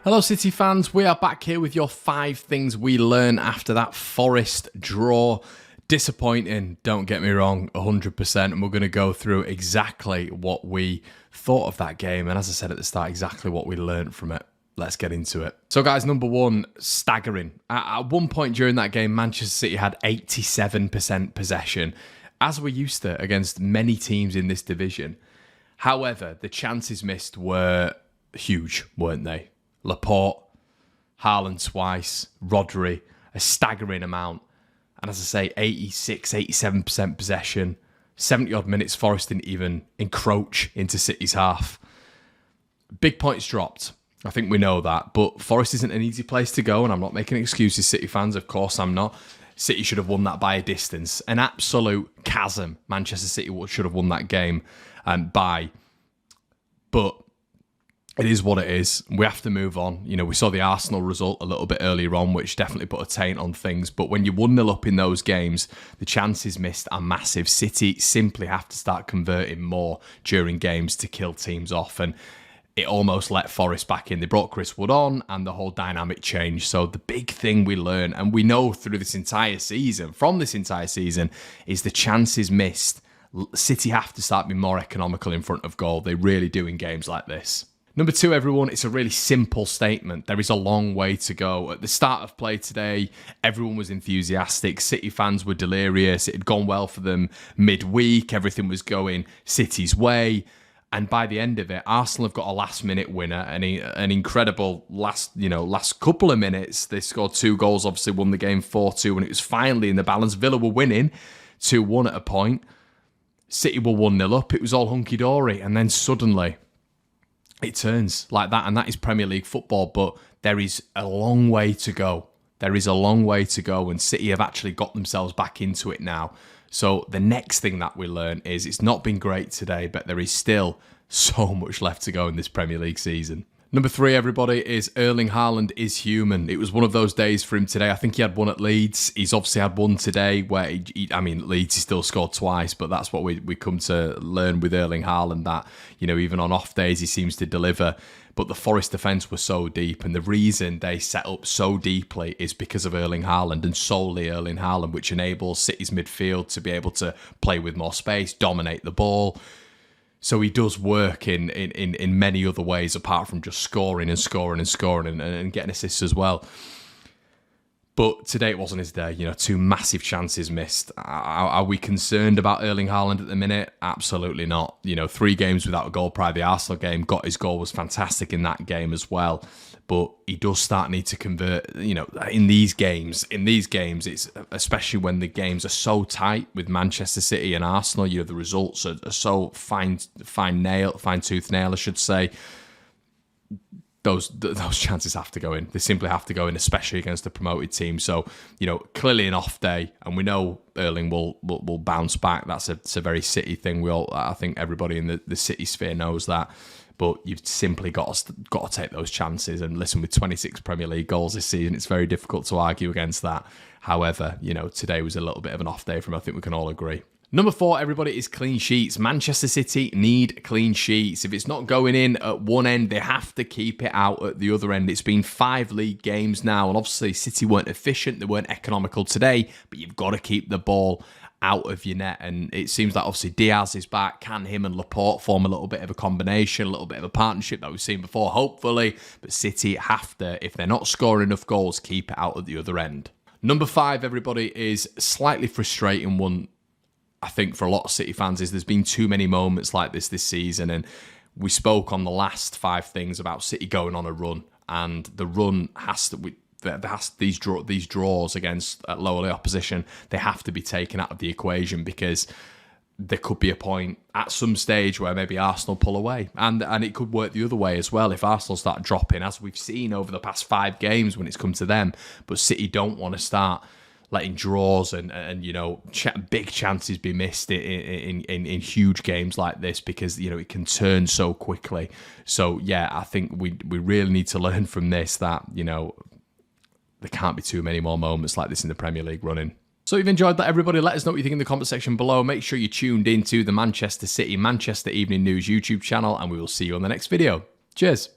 Hello City fans, we are back here with your 5 things we learned after that Forest draw. Disappointing, don't get me wrong, 100%, and we're going to go through exactly what we thought of that game, and as I said at the start, exactly what we learned from it. Let's get into it. So guys, number 1, staggering. At one point during that game, Manchester City had 87% possession, as we're used to against many teams in this division. However, the chances missed were huge, weren't they? Laporte, HAALAND twice, Rodri, a staggering amount. And as I say, 86, 87% possession, 70-odd minutes, Forest didn't even encroach into City's half. Big points dropped. I think we know that. But Forest isn't an easy place to go, and I'm not making excuses, City fans. Of course I'm not. City should have won that by a distance. An absolute chasm. Manchester City should have won that game by. But it is what it is. We have to move on. You know, we saw the Arsenal result a little bit earlier on, which definitely put a taint on things. But when you're 1-0 up in those games, the chances missed are massive. City simply have to start converting more during games to kill teams off. And it almost let Forest back in. They brought Chris Wood on and the whole dynamic changed. So the big thing we learn, and we know through this entire season, from this entire season, is the chances missed. City have to start being more economical in front of goal. They really do in games like this. Number 2, everyone, it's a really simple statement. There is a long way to go. At the start of play today, everyone was enthusiastic. City fans were delirious. It had gone well for them midweek. Everything was going City's way. And by the end of it, Arsenal have got a last-minute winner, an incredible last couple of minutes. They scored 2 goals, obviously won the game 4-2, and it was finally in the balance. Villa were winning 2-1 at a point. City were 1-0 up. It was all hunky-dory. And then suddenly it turns like that, and that is Premier League football, but there is a long way to go. There is a long way to go, and City have actually got themselves back into it now. So the next thing that we learn is it's not been great today, but there is still so much left to go in this Premier League season. Number 3, everybody, is Erling Haaland is human. It was one of those days for him today. I think he had one at Leeds. He's obviously had one today where, Leeds he still scored twice, but that's what we come to learn with Erling Haaland, that, you know, even on off days he seems to deliver. But the Forest defence was so deep, and the reason they set up so deeply is because of Erling Haaland, and solely Erling Haaland, which enables City's midfield to be able to play with more space, dominate the ball. So he does work in many other ways apart from just scoring and getting assists as well. But today it wasn't his day. You know, 2 massive chances missed. Are we concerned about Erling Haaland at the minute? Absolutely not. You know, 3 games without a goal prior to the Arsenal game. Got his goal, was fantastic in that game as well. But he does need to convert, you know, in these games, it's especially when the games are so tight with Manchester City and Arsenal, you know, the results are so fine-tooth nail, I should say. Those chances have to go in. They simply have to go in, especially against a promoted team. So, you know, clearly an off day, and we know Erling will bounce back. That's a very City thing. I think everybody in the City sphere knows that. But you've simply got to take those chances. And listen, with 26 Premier League goals this season, it's very difficult to argue against that. However, you know, today was a little bit of an off day for him. I think we can all agree. Number 4, everybody, is clean sheets. Manchester City need clean sheets. If it's not going in at one end, they have to keep it out at the other end. It's been 5 league games now, and obviously City weren't efficient. They weren't economical today, but you've got to keep the ball out of your net. And it seems like obviously Diaz is back. Can him and Laporte form a little bit of a combination, a little bit of a partnership that we've seen before, hopefully. But City have to, if they're not scoring enough goals, keep it out at the other end. Number 5, everybody, is slightly frustrating one, I think, for a lot of City fans. Is there's been too many moments like this season, and we spoke on the last 5 things about City going on a run, and the run has to. These draws against lower opposition, they have to be taken out of the equation, because there could be a point at some stage where maybe Arsenal pull away, and it could work the other way as well if Arsenal start dropping, as we've seen over the past 5 games when it's come to them. But City don't want to start letting draws and you know, big chances be missed in huge games like this, because, you know, it can turn so quickly. So yeah, I think we really need to learn from this, that, you know, there can't be too many more moments like this in the Premier League running. So if you've enjoyed that, everybody, let us know what you think in the comment section below. Make sure you tuned into the Manchester City Manchester Evening News YouTube channel, and we will see you on the next video. Cheers.